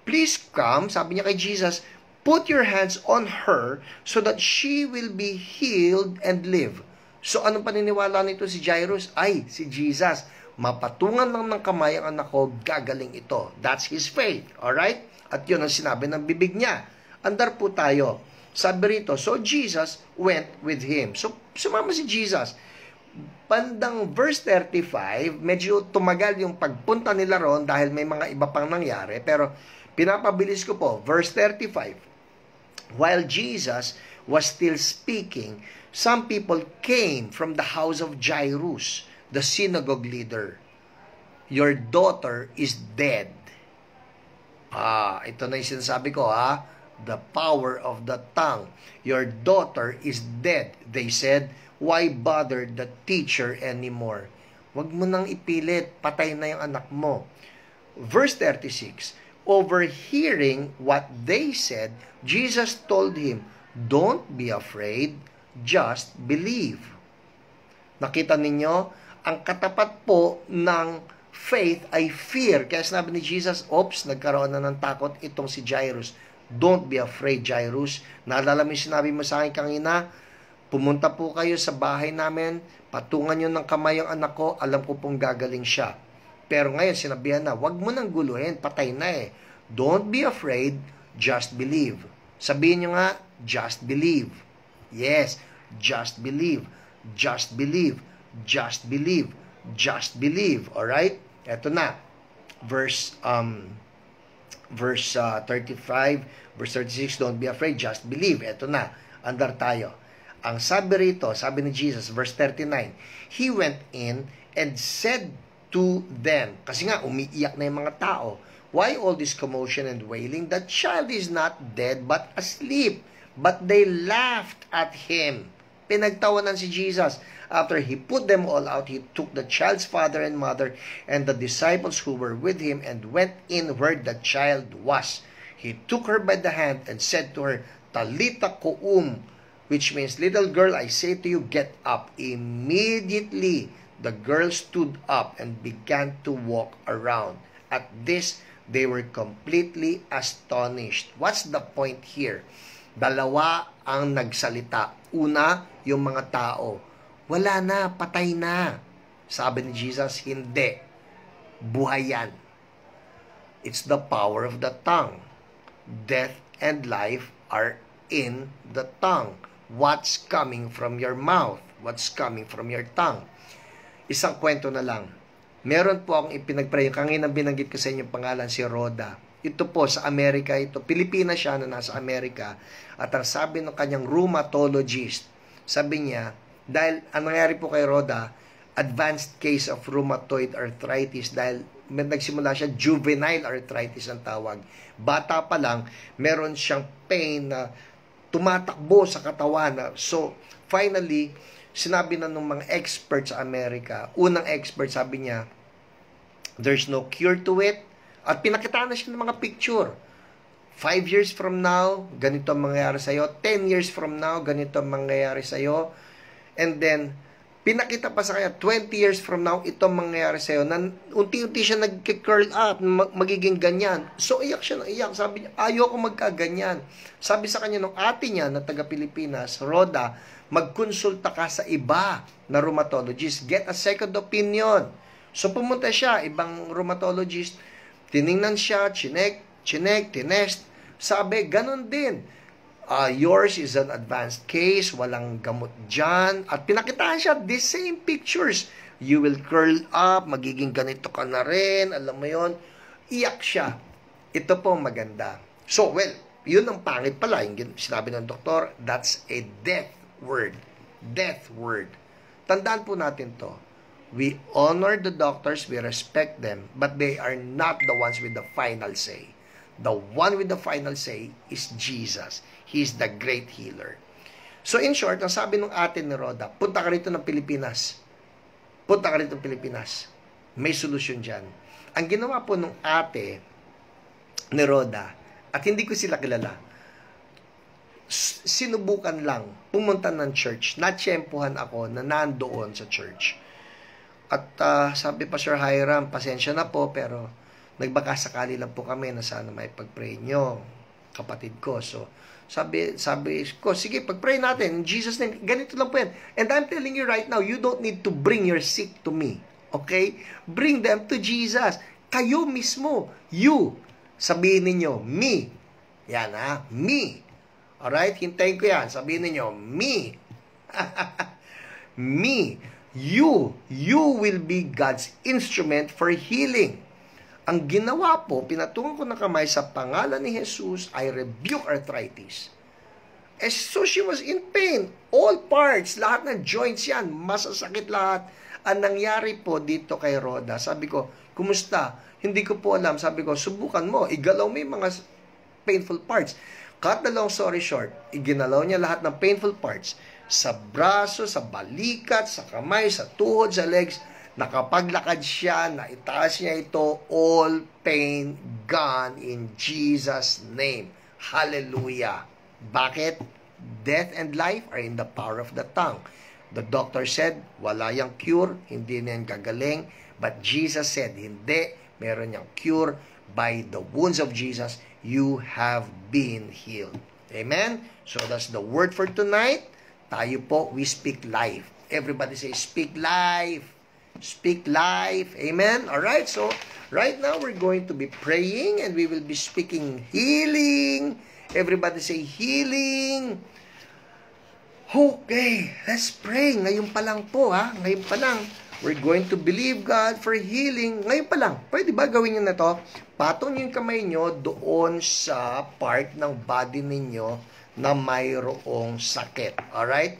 "Please come," sabi niya kay Jesus, "put your hands on her so that she will be healed and live." So anong paniniwala nito si Jairus? Ay, si Jesus, mapatungan lang ng kamay ang anak ko, gagaling ito. That's his faith. Alright? At yun ang sinabi ng bibig niya. Andar po tayo. Sabi rito, so Jesus went with him. So, sumama si Jesus. Bandang verse 35, medyo tumagal yung pagpunta nila ron dahil may mga iba pang nangyari. Pero, pinapabilis ko po. Verse 35. While Jesus was still speaking, some people came from the house of Jairus, the synagogue leader. "Your daughter is dead." Ito na yung sinasabi ko, the power of the tongue. "Your daughter is dead," they said. "Why bother the teacher anymore?" Wag mo nang ipilit, patay na yung anak mo. Verse 36, overhearing what they said, Jesus told him, "Don't be afraid, just believe." Nakita ninyo, ang katapat po ng faith ay fear. Kaya sinabi ni Jesus, oops, nagkaroon na ng takot itong si Jairus. Don't be afraid, Jairus. Naalala mo yung sinabi mo sa akin kanina, pumunta po kayo sa bahay namin, patungan nyo ng kamay ang anak ko, alam ko pong gagaling siya. Pero ngayon, sinabihan na, wag mo nang guluhin, patay na Don't be afraid, just believe. Sabihin nyo nga, just believe. Yes, just believe. Just believe. Just believe. Just believe. Alright? Eto na. Verse 35, verse 36, don't be afraid, just believe. Eto na. Andar tayo. Ang sabi rito, sabi ni Jesus, verse 39, he went in and said to them, kasi nga, umiiyak na yung mga tao, why all this commotion and wailing? The child is not dead, but asleep. But they laughed at him. Pinagtawanan si Jesus. After he put them all out, he took the child's father and mother and the disciples who were with him and went in where the child was. He took her by the hand and said to her, Talitha koum, which means, little girl, I say to you, get up. Immediately, the girl stood up and began to walk around. At this, they were completely astonished. What's the point here? Dalawa ang nagsalita. Una, yung mga tao. Wala na, patay na. Sabi ni Jesus, hindi. Buhay yan. It's the power of the tongue. Death and life are in the tongue. What's coming from your mouth? What's coming from your tongue? Isang kwento na lang. Meron po akong ipinagpray. Kanina binanggit ko sa inyo pangalan si Rhoda. Ito po sa Amerika ito. Pilipina siya na nasa Amerika. At ang sabi ng kanyang rheumatologist, sabi niya, dahil ang nangyari po kay Rhoda, advanced case of rheumatoid arthritis dahil nagsimula siya, juvenile arthritis ang tawag. Bata pa lang, meron siyang pain na tumatakbo sa katawan. So, finally, sinabi na ng mga experts sa Amerika, unang expert sabi niya, there's no cure to it. At pinakitaan na siya ng mga picture. 5 years from now, ganito ang mangyayari sa'yo. 10 years from now, ganito ang mangyayari sa'yo. And then, pinakita pa sa kanya, 20 years from now, ito ang mangyayari sa'yo. Unti-unti siya nag-curl up, magiging ganyan. So, iyak siya ng iyak. Sabi niya, ayoko magkaganyan. Sabi sa kanya ng ate niya na taga-Pilipinas, Rhoda, magkonsulta ka sa iba na rheumatologist. Get a second opinion. So, pumunta siya, ibang rheumatologist. Tiningnan siya, chinek, tinest. Sabi, ganun din. Yours is an advanced case, walang gamot dyan. At pinakitaan siya, the same pictures. You will curl up, magiging ganito ka na rin, alam mo yon. Iyak siya. Ito po maganda. So, well, yun ang pangit pala. Yung sinabi ng doktor, that's a death word. Death word. Tandaan po natin to. We honor the doctors, we respect them, but they are not the ones with the final say. The one with the final say is Jesus. He is the great healer. So in short, ang sabi ng ate ni Rhoda, punta ka rito ng Pilipinas. Punta ka rito ng Pilipinas. May solusyon dyan. Ang ginawa po ng ate ni Rhoda, at hindi ko sila kilala, sinubukan lang, pumunta ng church, natsyempohan ako na nandoon sa church. At sabi pa Sir Hiram, pasensya na po, pero nagbaka sakali lang po kami na sana may pag-pray nyo, kapatid ko. So, sabi ko, sige, pag-pray natin, in Jesus' name, ganito lang po yan. And I'm telling you right now, you don't need to bring your sick to me. Okay? Bring them to Jesus. Kayo mismo, you, sabihin ninyo, me. Yan ha, me. Alright? Hintayin ko yan. Sabihin ninyo, me. Me. You will be God's instrument for healing. Ang ginawa po, pinatungan ko ng kamay sa pangalan ni Jesus, I rebuke arthritis. So she was in pain. All parts, lahat ng joints yan, masasakit lahat. Ang nangyari po dito kay Rhoda, sabi ko, kumusta? Hindi ko po alam. Sabi ko, subukan mo, igalaw mo yung mga painful parts. Cut the long story short, iginalaw niya lahat ng painful parts. Sa braso, sa balikat, sa kamay, sa tuhod, sa legs. Nakapaglakad siya, naitaas niya ito, all pain gone in Jesus' name. Hallelujah. Bakit? Death and life are in the power of the tongue. The doctor said, wala yang cure, hindi na yan gagaling. But Jesus said, hindi, meron yang cure. By the wounds of Jesus, you have been healed. Amen? So that's the word for tonight. Tayo po, we speak life. Everybody say, speak life. Speak life. Amen? Alright, so right now we're going to be praying and we will be speaking healing. Everybody say healing. Okay, let's pray. Ngayon pa lang po ha. Ngayon pa lang. We're going to believe God for healing. Ngayon pa lang. Pwede ba gawin nyo na to? Patong yung kamay nyo doon sa part ng body ninyo na mayroong sakit. Alright?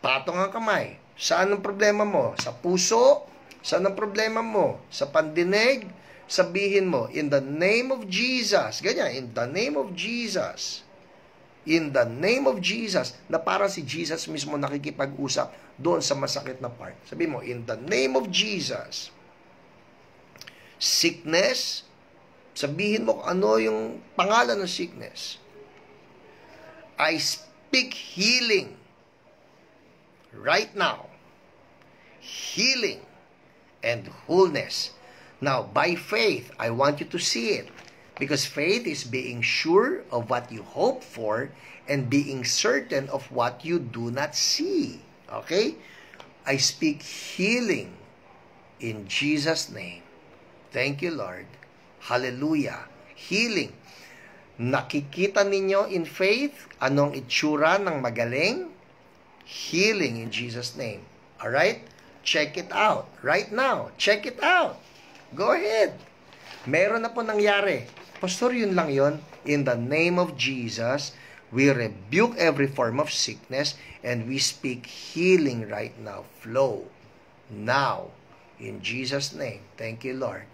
Patong ang kamay. Saan ang problema mo? Sa puso? Saan ang problema mo? Sa pandinig? Sabihin mo, in the name of Jesus. Ganyan, in the name of Jesus. In the name of Jesus. Na para si Jesus mismo nakikipag-usap doon sa masakit na part. Sabihin mo, in the name of Jesus. Sickness. Sabihin mo ano yung pangalan ng sickness. I speak healing. Right now. Healing and wholeness. Now, by faith, I want you to see it. Because faith is being sure of what you hope for and being certain of what you do not see. Okay? I speak healing in Jesus' name. Thank you, Lord. Hallelujah. Healing. Nakikita ninyo in faith anong itsura ng magaling? Healing in Jesus' name. Alright? Check it out. Right now. Check it out. Go ahead. Meron na po nangyari. Pastor, yun lang yun. In the name of Jesus, we rebuke every form of sickness and we speak healing right now. Flow. Now. In Jesus' name. Thank you, Lord.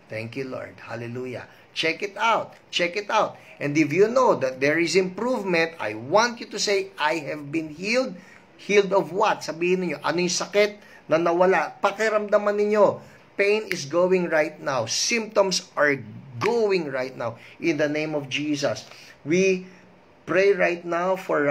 Thank you, Lord. Hallelujah. Check it out. Check it out. And if you know that there is improvement, I want you to say, I have been healed. Healed of what? Sabihin niyo, ano yung sakit na nawala? Pakiramdaman ninyo, pain is going right now. Symptoms are going right now. In the name of Jesus. We pray right now for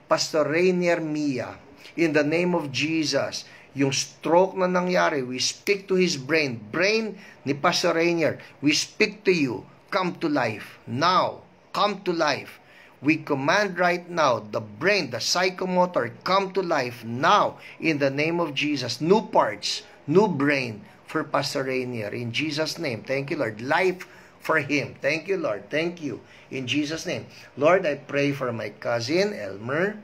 Pastor Rainier Mia. In the name of Jesus. Yung stroke na nangyari, we speak to his brain. Brain ni Pastor Rainier, we speak to you. Come to life. Now, come to life. We command right now, the brain, the psychomotor, come to life now. In the name of Jesus. New parts, new brain for Pastor Rainier. In Jesus' name. Thank you, Lord. Life for him. Thank you, Lord. Thank you. In Jesus' name. Lord, I pray for my cousin, Elmer,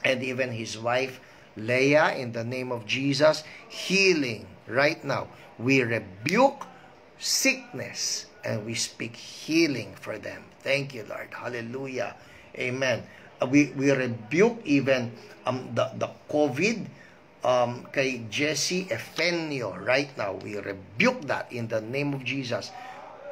and even his wife, Leah, in the name of Jesus, healing right now. We rebuke sickness and we speak healing for them. Thank you, Lord. Hallelujah. Amen. We rebuke even the COVID kay Jesse Efenio right now. We rebuke that in the name of Jesus.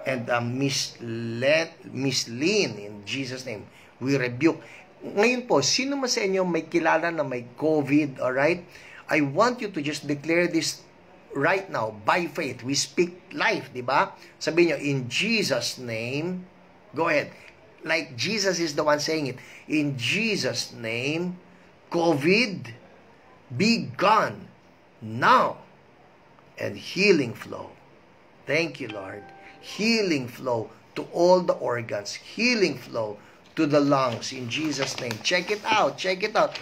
And Miss Lynn, in Jesus' name, we rebuke. Ngayon po, sino man sa inyo may kilala na may COVID, alright? I want you to just declare this right now, by faith. We speak life, di ba? Sabihin nyo, in Jesus' name, go ahead. Like Jesus is the one saying it. In Jesus' name, COVID, be gone now. And healing flow. Thank you, Lord. Healing flow to all the organs. Healing flow to the lungs in Jesus' name. Check it out. Check it out.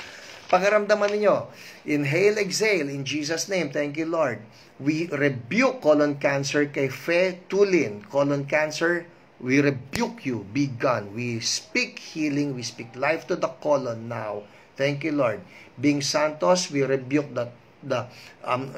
Pakiramdaman niyo. Inhale, exhale in Jesus' name. Thank you, Lord. We rebuke colon cancer kay Fe Tulin. Colon cancer, we rebuke you. Be gone. We speak healing. We speak life to the colon now. Thank you, Lord. Bing Santos, we rebuke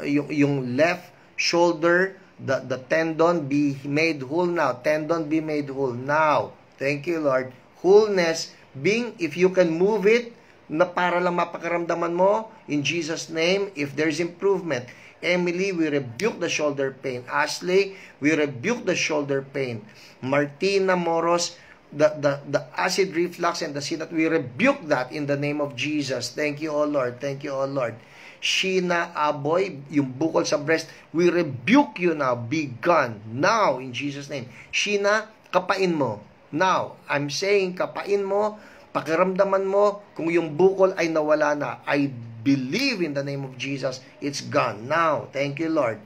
yung left shoulder, the tendon be made whole now. Tendon be made whole now. Thank you, Lord. Wholeness, Bing, if you can move it, na para lang mapakaramdaman mo, in Jesus' name, if there's improvement. Emily, we rebuke the shoulder pain. Ashley, we rebuke the shoulder pain. Martina Moros, the acid reflux and the sinat, we rebuke that in the name of Jesus. Thank you, O Lord. Thank you, O Lord. Sheena Aboy, yung bukol sa breast, we rebuke you now. Be gone now in Jesus' name. Sheena, kapain mo. Now, I'm saying, kapain mo, pakiramdaman mo, kung yung bukol ay nawala na. I believe in the name of Jesus, it's gone now. Thank you, Lord.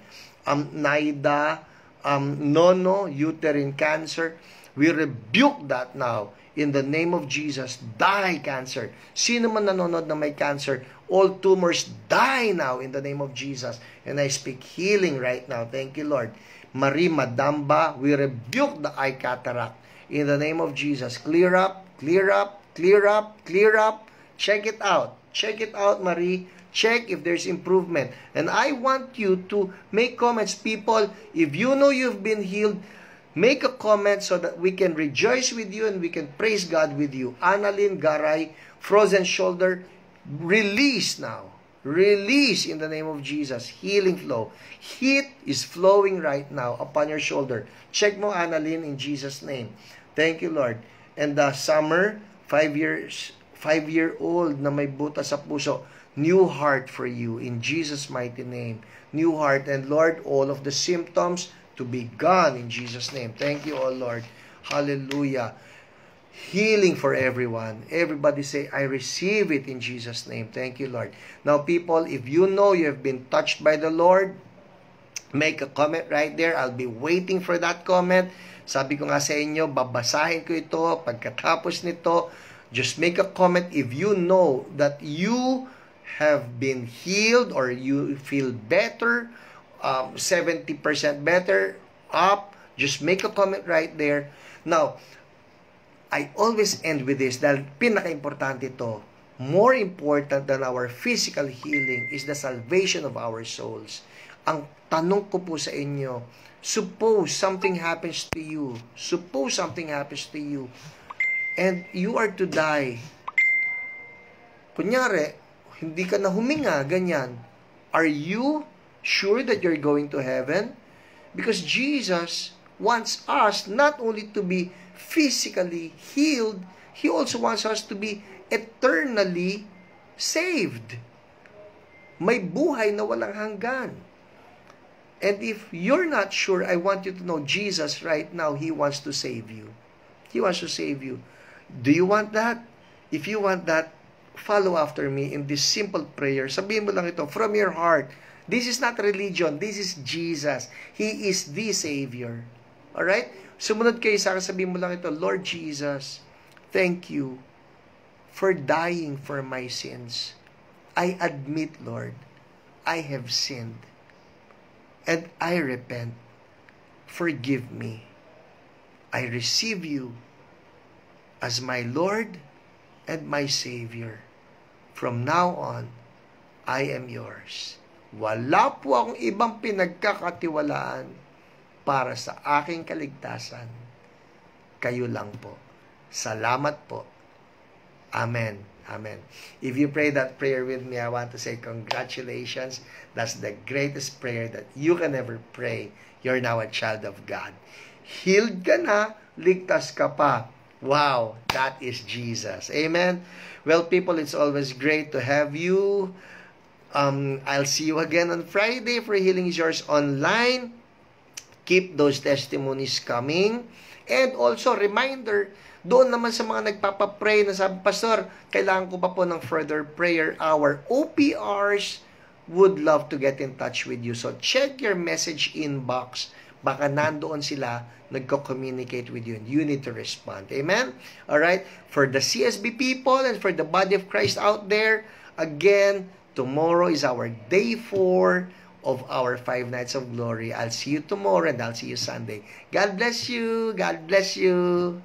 Naida, Nono, uterine cancer, we rebuke that now. In the name of Jesus, die cancer. Sino man nanonood na may cancer, all tumors die now in the name of Jesus. And I speak healing right now. Thank you, Lord. Marie Madamba, we rebuke the eye cataract. In the name of Jesus, clear up, clear up, clear up, clear up. Check it out. Check it out, Marie. Check if there's improvement. And I want you to make comments, people. If you know you've been healed, make a comment so that we can rejoice with you and we can praise God with you. Annalyn Garay, frozen shoulder, release now. Release in the name of Jesus. Healing flow. Heat is flowing right now upon your shoulder. Check mo, Annalyn, in Jesus' name. Thank you, Lord. And the summer, 5-year-old na may buta sa puso, new heart for you in Jesus' mighty name. New heart. And Lord, all of the symptoms to be gone in Jesus' name. Thank you, oh Lord. Hallelujah. Healing for everyone. Everybody say, I receive it in Jesus' name. Thank you, Lord. Now, people, if you know you have been touched by the Lord, make a comment right there. I'll be waiting for that comment. Sabi ko nga sa inyo, babasahin ko ito. Pagkatapos nito, just make a comment if you know that you have been healed or you feel better, 70% better, up. Just make a comment right there. Now, I always end with this dahil pinaka-importante ito. More important than our physical healing is the salvation of our souls. Ang tanong ko po sa inyo, suppose something happens to you. Suppose something happens to you. And you are to die. Kunyari, hindi ka na huminga, ganyan. Are you sure that you're going to heaven? Because Jesus wants us not only to be physically healed, He also wants us to be eternally saved. May buhay na walang hanggan. And if you're not sure, I want you to know Jesus right now, He wants to save you. He wants to save you. Do you want that? If you want that, follow after me in this simple prayer. Sabihin mo lang ito from your heart. This is not religion. This is Jesus. He is the Savior. Alright? Sumunod kayo sa akin, sabihin mo lang ito, Lord Jesus, thank you for dying for my sins. I admit, Lord, I have sinned. And I repent. Forgive me. I receive you as my Lord and my Savior. From now on, I am yours. Wala po akong ibang pinagkakatiwalaan para sa aking kaligtasan. Kayo lang po. Salamat po. Amen. Amen. If you pray that prayer with me, I want to say congratulations. That's the greatest prayer that you can ever pray. You're now a child of God. Healed ka na, ligtas ka pa. Wow, that is Jesus. Amen. Well, people, it's always great to have you. I'll see you again on Friday for Healing is Yours online. Keep those testimonies coming. And also, reminder, doon naman sa mga nagpapapray na sabi, Pastor, kailangan ko pa po ng further prayer. Our OPRs would love to get in touch with you. So, check your message inbox. Baka nandoon sila, nagko-communicate with you, and you need to respond. Amen? Alright? For the CSB people and for the body of Christ out there, again, tomorrow is our day 4 of our 5 nights of glory. I'll see you tomorrow and I'll see you Sunday. God bless you. God bless you.